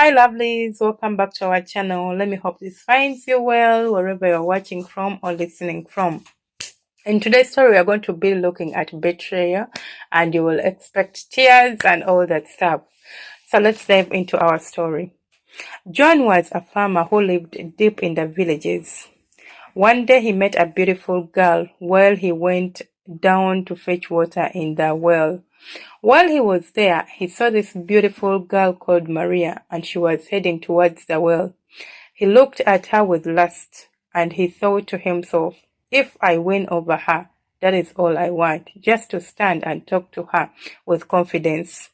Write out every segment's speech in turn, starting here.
Hi lovelies, welcome back to our channel. Let me hope this finds you well wherever you're watching from or listening from. In today's story, we are going to be looking at betrayal, and you will expect tears and all that stuff. So let's dive into our story. John was a farmer who lived deep in the villages. One day he met a beautiful girl while he went down to fetch water in the well. While he was there, he saw this beautiful girl called Maria, and she was heading towards the well. He looked at her with lust, and he thought to himself, if I win over her, that is all I want, just to stand and talk to her with confidence.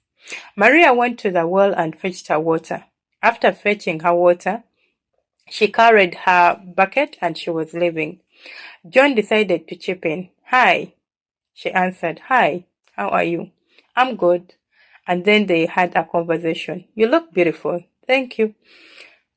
Maria went to the well and fetched her water. After fetching her water, she carried her bucket and she was leaving. John decided to chip in. Hi, she answered. Hi, how are you? I'm good. And then they had a conversation. You look beautiful. Thank you.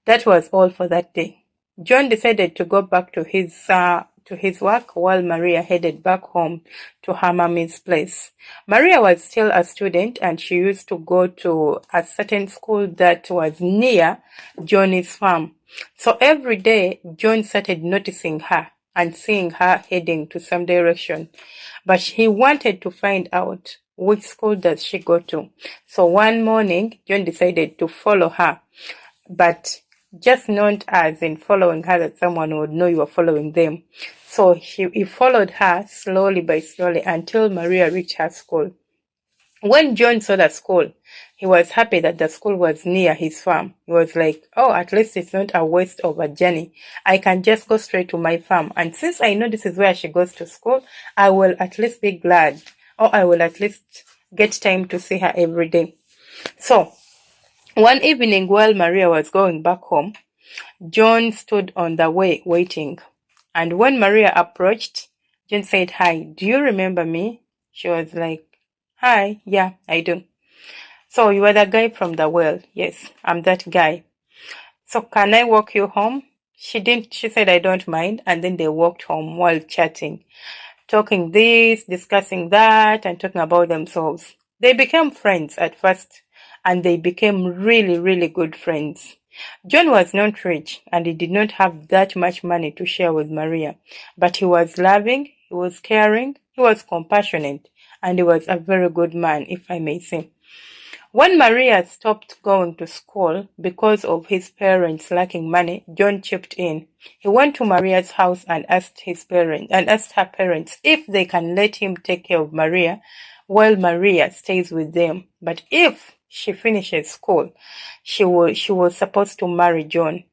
That was all for that day. John decided to go back to his work while Maria headed back home to her mommy's place. Maria was still a student and she used to go to a certain school that was near John's farm. So every day, John started noticing her and seeing her heading to some direction. But he wanted to find out which school does she go to. So one morning, John decided to follow her. But just not as in following her that someone would know you are following them. So he followed her slowly by slowly until Maria reached her school. When John saw the school, he was happy that the school was near his farm. He was like, oh, at least it's not a waste of a journey. I can just go straight to my farm. And since I know this is where she goes to school, I will at least be glad, or I will at least get time to see her every day. So, one evening while Maria was going back home, John stood on the way waiting. And when Maria approached, John said, hi, do you remember me? She was like, hi, yeah, I do. So you are the guy from the well. Yes, I'm that guy. So can I walk you home? She said, I don't mind. And then they walked home while chatting, talking this, discussing that, and talking about themselves. They became friends at first, and they became really, really good friends. John was not rich, and he did not have that much money to share with Maria, but he was loving, he was caring, he was compassionate, and he was a very good man, if I may say. When Maria stopped going to school because of his parents lacking money, John chipped in. He went to Maria's house and asked her parents if they can let him take care of Maria while Maria stays with them. But if she finishes school, she was supposed to marry John.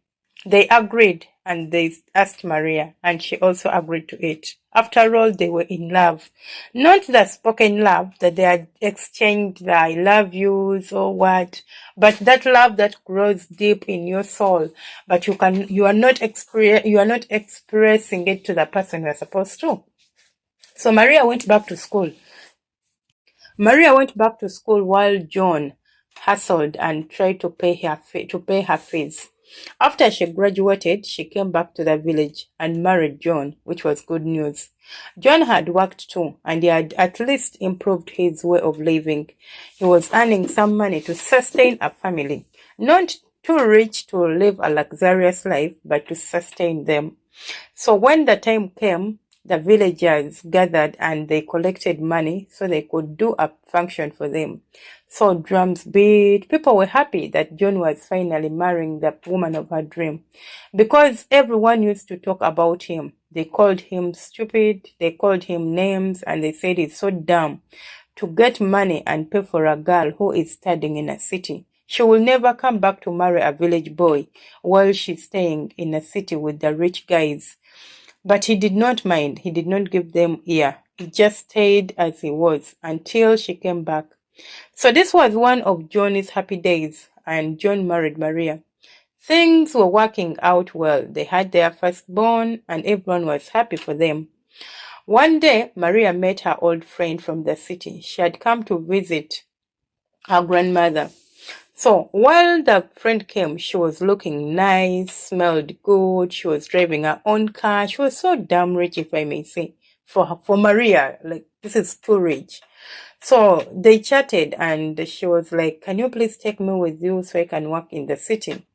They agreed and they asked Maria, and she also agreed to it. After all, they were in love. Not the spoken love that they had exchanged the I love yous or what, but that love that grows deep in your soul, but you are not expressing it to the person you are supposed to. So Maria went back to school. While John hustled and tried to pay her fees. After she graduated, she came back to the village and married John, which was good news. John had worked too, and he had at least improved his way of living. He was earning some money to sustain a family, not too rich to live a luxurious life, but to sustain them. So when the time came, the villagers gathered and they collected money so they could do a function for them. So drums beat. People were happy that John was finally marrying the woman of her dream, because everyone used to talk about him. They called him stupid, they called him names, and they said he's so dumb to get money and pay for a girl who is studying in a city. She will never come back to marry a village boy while she's staying in a city with the rich guys. But he did not mind. He did not give them ear. He just stayed as he was until she came back. So this was one of John's happy days, and John married Maria. Things were working out well. They had their firstborn, and everyone was happy for them. One day, Maria met her old friend from the city. She had come to visit her grandmother. So while the friend came, she was looking nice, smelled good, she was driving her own car. She was so damn rich, if I may say, for Maria. Like, This is too rich. So they chatted and she was like, can you please take me with you so I can work in the city?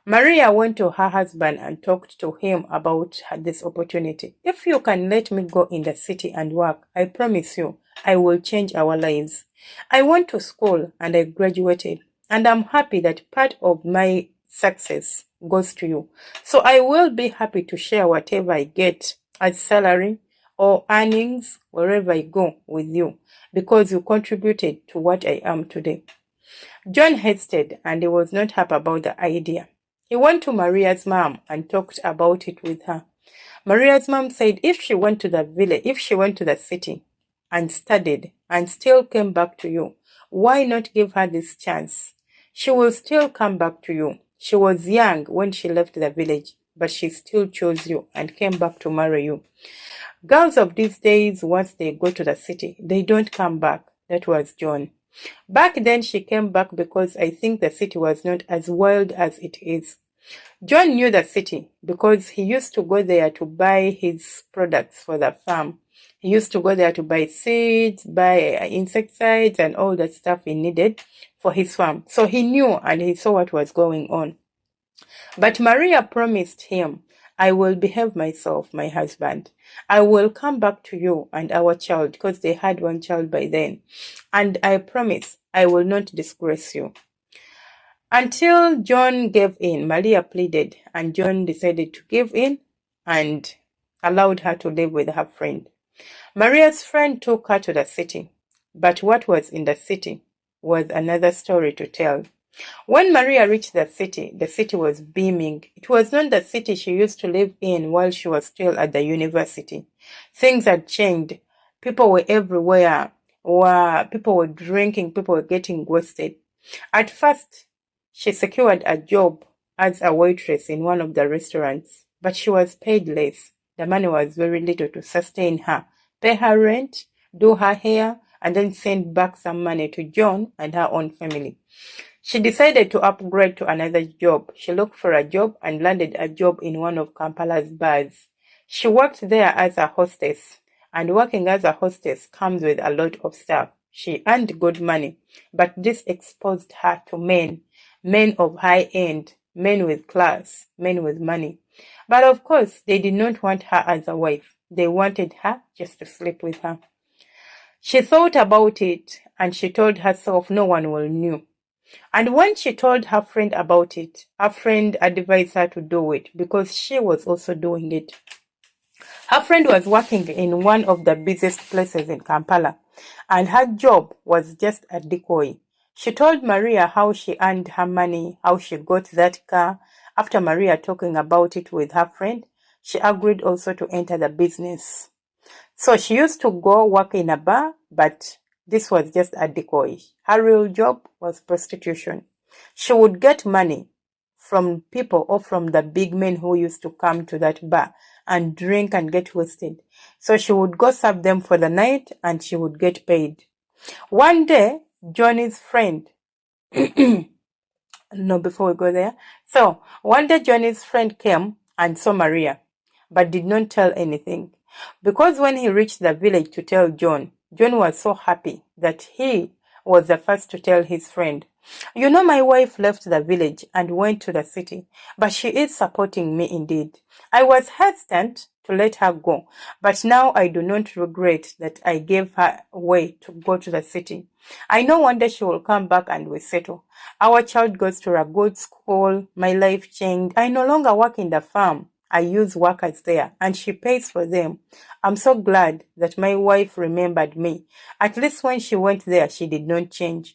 Maria went to her husband and talked to him about this opportunity. If you can let me go in the city and work, I promise you, I will change our lives. I went to school and I graduated, and I'm happy that part of my success goes to you. So I will be happy to share whatever I get as salary or earnings wherever I go with you, because you contributed to what I am today. John hesitated and he was not happy about the idea. He went to Maria's mom and talked about it with her. Maria's mom said if she went to the village, if she went to the city and studied and still came back to you, why not give her this chance? She will still come back to you. She was young when she left the village, but she still chose you and came back to marry you. Girls of these days, once they go to the city, they don't come back. That was John. Back then she came back because I think the city was not as wild as it is. John knew the city because he used to go there to buy his products for the farm. He used to go there to buy seeds, buy insecticides and all that stuff he needed for his farm. So he knew and he saw what was going on. But Maria promised him, I will behave myself, my husband. I will come back to you and our child, because they had one child by then. And I promise I will not disgrace you. Until John gave in, Maria pleaded, and John decided to give in and allowed her to live with her friend. Maria's friend took her to the city, but what was in the city was another story to tell. When Maria reached the city was beaming. It was not the city she used to live in while she was still at the university. Things had changed. People were everywhere. People were drinking, people were getting wasted. At first, she secured a job as a waitress in one of the restaurants, but she was paid less. The money was very little to sustain her, pay her rent, do her hair, and then send back some money to John and her own family. She decided to upgrade to another job. She looked for a job and landed a job in one of Kampala's bars. She worked there as a hostess, and working as a hostess comes with a lot of stuff. She earned good money, but this exposed her to men of high end, men with class, men with money. But of course, they did not want her as a wife. They wanted her just to sleep with her. She thought about it and she told herself no one will know. And when she told her friend about it, her friend advised her to do it because she was also doing it. Her friend was working in one of the busiest places in Kampala, and her job was just a decoy. She told Maria how she earned her money, how she got that car. After Maria talking about it with her friend, she agreed also to enter the business. So she used to go work in a bar, but this was just a decoy. Her real job was prostitution. She would get money from people or from the big men who used to come to that bar and drink and get wasted. So she would go serve them for the night and she would get paid. One day, Johnny's friend, no, before we go there. So one day Johnny's friend came and saw Maria, but did not tell anything. Because when he reached the village to tell John, John was so happy that he was the first to tell his friend, you know, my wife left the village and went to the city, but she is supporting me indeed. I was hesitant to let her go, but now I do not regret that I gave her way to go to the city. I know one day she will come back and we settle. Our child goes to a good school. My life changed. I no longer work in the farm. I use workers there and she pays for them. I'm so glad that my wife remembered me. At least when she went there, she did not change.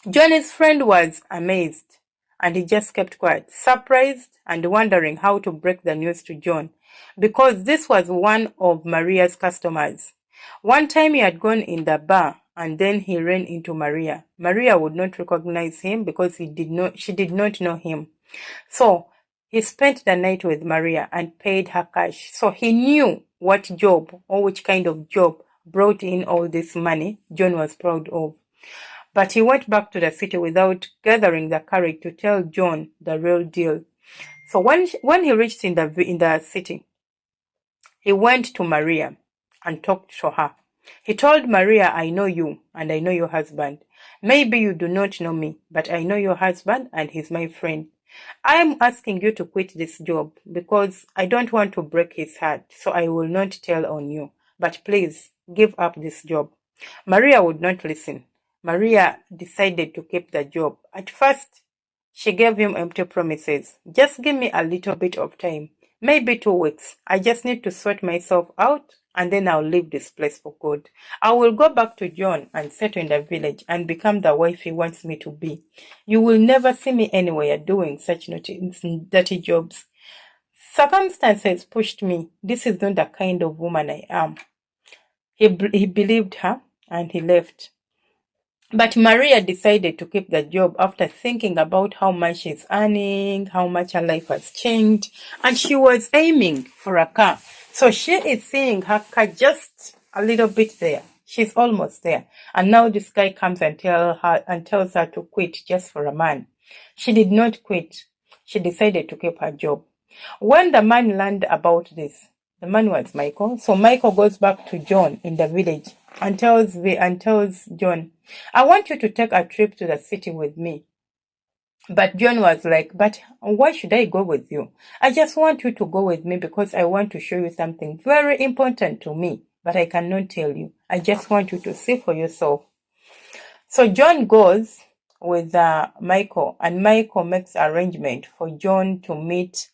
Johnny's friend was amazed and he just kept quiet, surprised and wondering how to break the news to John, because this was one of Maria's customers. One time he had gone in the bar and then he ran into Maria. Maria would not recognize him because she did not know him. So he spent the night with Maria and paid her cash. So he knew what job or which kind of job brought in all this money John was proud of. But he went back to the city without gathering the courage to tell John the real deal. So when he reached in the city, he went to Maria and talked to her. He told Maria, I know you and I know your husband. Maybe you do not know me, but I know your husband and he's my friend. I am asking you to quit this job because I don't want to break his heart, so I will not tell on you. But please, give up this job. Maria would not listen. Maria decided to keep the job. At first, she gave him empty promises. Just give me a little bit of time. Maybe 2 weeks. I just need to sort myself out and then I'll leave this place for good. I will go back to John and settle in the village and become the wife he wants me to be. You will never see me anywhere doing such dirty jobs. Circumstances pushed me. This is not the kind of woman I am. He believed her and he left. But Maria decided to keep the job after thinking about how much she's earning, how much her life has changed, and she was aiming for a car. So she is seeing her car just a little bit there. She's almost there. And now this guy comes and tells her to quit just for a man. She did not quit. She decided to keep her job. When the man learned about this, the man was Michael. So Michael goes back to John in the village and tells John, I want you to take a trip to the city with me. But John was like, but why should I go with you? I just want you to go with me because I want to show you something very important to me, but I cannot tell you. I just want you to see for yourself. So John goes with Michael, and Michael makes arrangement for John to meet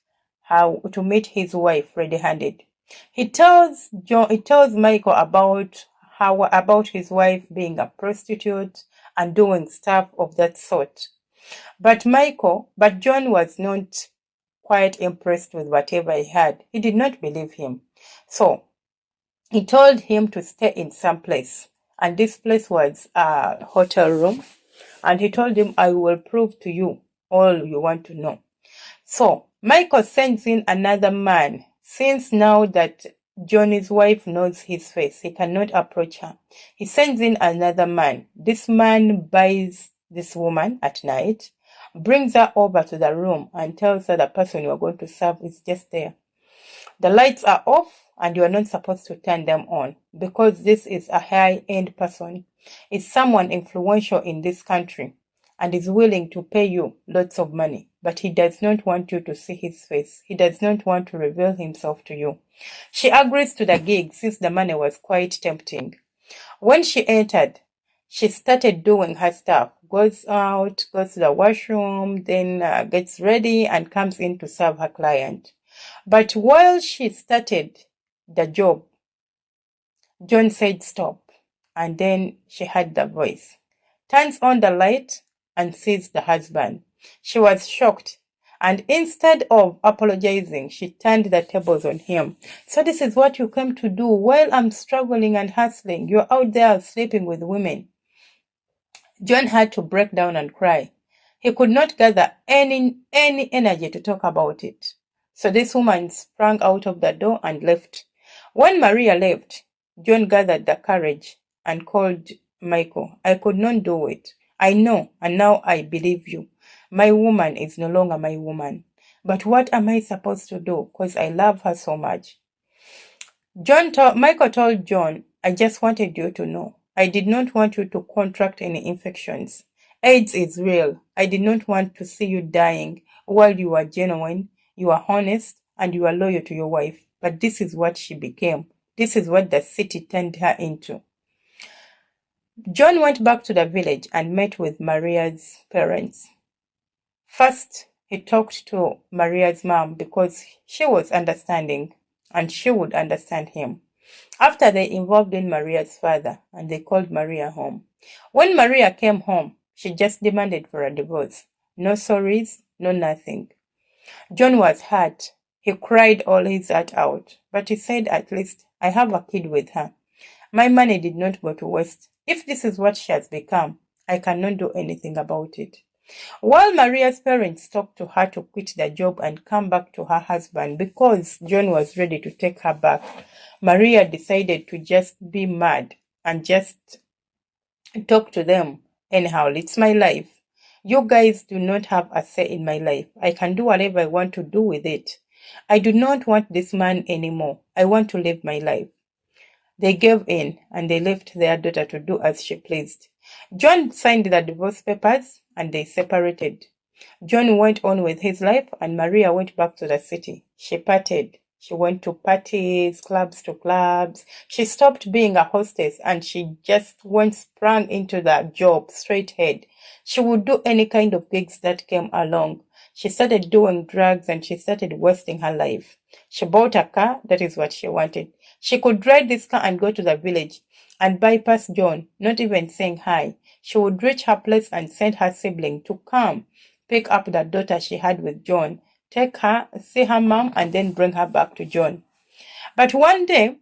his wife ready-handed. He tells Michael about his wife being a prostitute and doing stuff of that sort. But John was not quite impressed with whatever he had. He did not believe him. So he told him to stay in some place. And this place was a hotel room. And he told him, I will prove to you all you want to know. So Michael sends in another man. Since now that Johnny's wife knows his face, he cannot approach her. He sends in another man. This man buys this woman at night, brings her over to the room and tells her the person you are going to serve is just there. The lights are off and you are not supposed to turn them on because this is a high-end person. It's someone influential in this country and is willing to pay you lots of money. But he does not want you to see his face. He does not want to reveal himself to you. She agrees to the gig since the money was quite tempting. When she entered, she started doing her stuff. Goes out, goes to the washroom, then gets ready and comes in to serve her client. But while she started the job, John said stop. And then she heard the voice. Turns on the light and sees the husband. She was shocked. And instead of apologizing, she turned the tables on him. So this is what you came to do while I'm struggling and hustling. You're out there sleeping with women. John had to break down and cry. He could not gather any energy to talk about it. So this woman sprang out of the door and left. When Maria left, John gathered the courage and called Michael. I could not do it. I know, and now I believe you. My woman is no longer my woman. But what am I supposed to do? Because I love her so much. Michael told John, I just wanted you to know. I did not want you to contract any infections. AIDS is real. I did not want to see you dying while you are genuine, you are honest, and you are loyal to your wife. But this is what she became. This is what the city turned her into. John went back to the village and met with Maria's parents. First, he talked to Maria's mom because she was understanding and she would understand him. After they involved in Maria's father and they called Maria home. When Maria came home, she just demanded for a divorce. No sorries, no nothing. John was hurt. He cried all his heart out, but he said, at least I have a kid with her. My money did not go to waste. If this is what she has become, I cannot do anything about it. While Maria's parents talked to her to quit the job and come back to her husband because John was ready to take her back, Maria decided to just be mad and just talk to them. Anyhow, it's my life. You guys do not have a say in my life. I can do whatever I want to do with it. I do not want this man anymore. I want to live my life. They gave in and they left their daughter to do as she pleased. John signed the divorce papers and they separated. John went on with his life and Maria went back to the city. She partied. She went to parties, clubs to clubs. She stopped being a hostess and she just went sprang into that job straight ahead. She would do any kind of gigs that came along. She started doing drugs and she started wasting her life. She bought a car, that is what she wanted. She could ride this car and go to the village and bypass John, not even saying hi. She would reach her place and send her sibling to come pick up the daughter she had with John, take her, see her mom, and then bring her back to John. But one day,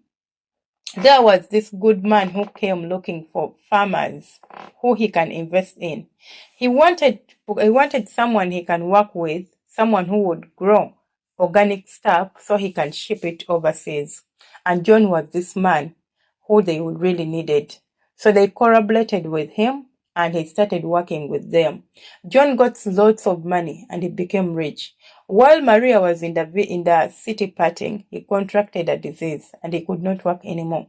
there was this good man who came looking for farmers who he can invest in. He wanted someone he can work with, someone who would grow organic stuff so he can ship it overseas. And John was this man who they really needed. So they collaborated with him and he started working with them. John got lots of money and he became rich. While Maria was in the city partying, he contracted a disease and he could not work anymore.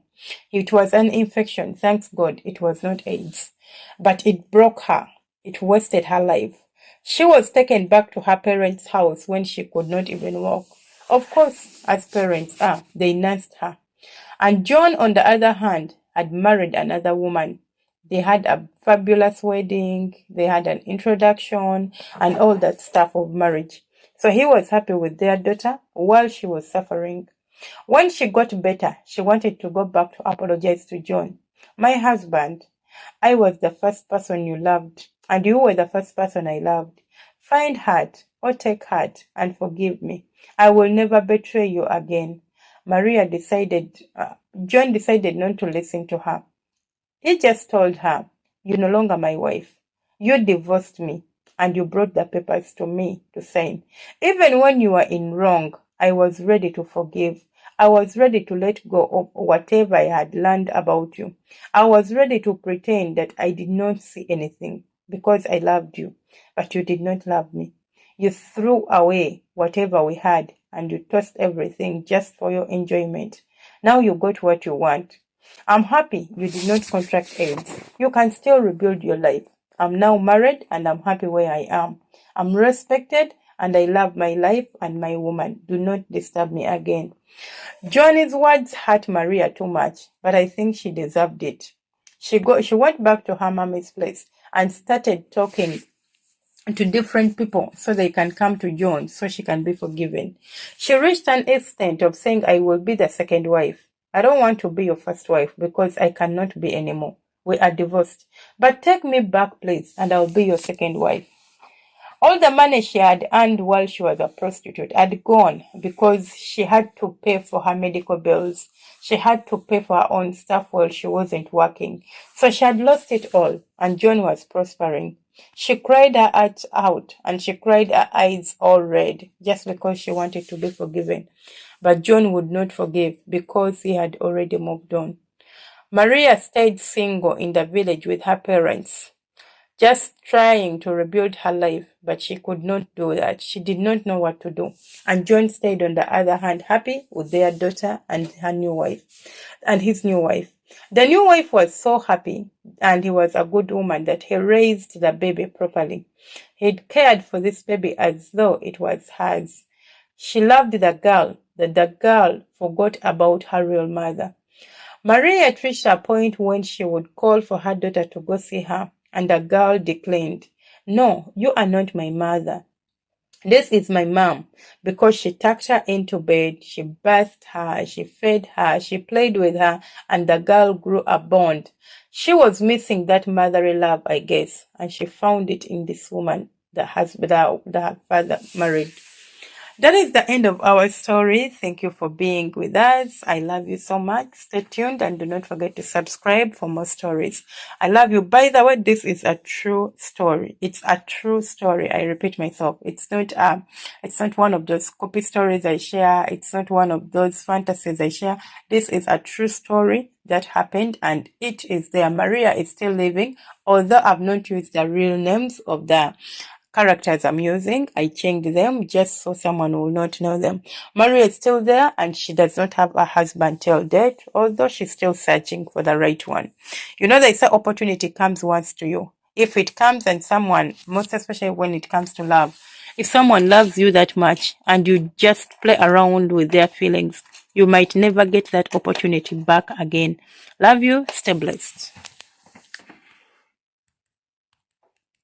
It was an infection, thanks God it was not AIDS. But it broke her. It wasted her life. She was taken back to her parents' house when she could not even walk. Of course, as parents are, they nursed her. And John, on the other hand, had married another woman. They had a fabulous wedding, they had an introduction, and all that stuff of marriage. So he was happy with their daughter while she was suffering. When she got better, she wanted to go back to apologize to John. My husband, I was the first person you loved, and you were the first person I loved. Find heart, or take heart, and forgive me. I will never betray you again. John decided not to listen to her. He just told her, "You're no longer my wife. You divorced me and you brought the papers to me to sign. Even when you were in wrong, I was ready to forgive. I was ready to let go of whatever I had learned about you. I was ready to pretend that I did not see anything because I loved you, but you did not love me. You threw away whatever we had and you tossed everything just for your enjoyment. Now you got what you want. I'm happy you did not contract AIDS. You can still rebuild your life. I'm now married and I'm happy where I am. I'm respected and I love my life and my woman. Do not disturb me again." Johnny's words hurt Maria too much, but I think she deserved it. She went back to her mommy's place and started talking to different people so they can come to John so she can be forgiven. She reached an extent of saying, "I will be the second wife. I don't want to be your first wife because I cannot be anymore. We are divorced. But take me back, please, and I'll be your second wife." All the money she had earned while she was a prostitute had gone because she had to pay for her medical bills. She had to pay for her own stuff while she wasn't working. So she had lost it all, and John was prospering. She cried her heart out, and she cried her eyes all red just because she wanted to be forgiven. But John would not forgive because he had already moved on. Maria stayed single in the village with her parents, just trying to rebuild her life, but she could not do that. She did not know what to do. And John stayed, on the other hand, happy with their daughter and her new wife, and his new wife. The new wife was so happy, and he was a good woman that he raised the baby properly. He'd cared for this baby as though it was hers. She loved the girl, that the girl forgot about her real mother. Maria reached a point when she would call for her daughter to go see her, and the girl declined. "No, you are not my mother. This is my mom," because she tucked her into bed, she bathed her, she fed her, she played with her, and the girl grew a bond. She was missing that motherly love, I guess, and she found it in this woman that her father married. That is the end of our story. Thank you for being with us. I love you so much. Stay tuned and do not forget to subscribe for more stories. I love you. By the way, this is a true story. It's a true story. I repeat myself. It's not one of those copy stories I share. It's not one of those fantasies I share. This is a true story that happened and it is there. Maria is still living, although I've not used the real names of the characters I'm using. I changed them just so someone will not know them. Maria is still there and she does not have a husband till date, although she's still searching for the right one. You know, they say opportunity comes once to you. If it comes and someone, most especially when it comes to love, if someone loves you that much and you just play around with their feelings, you might never get that opportunity back again. Love you. Stay blessed.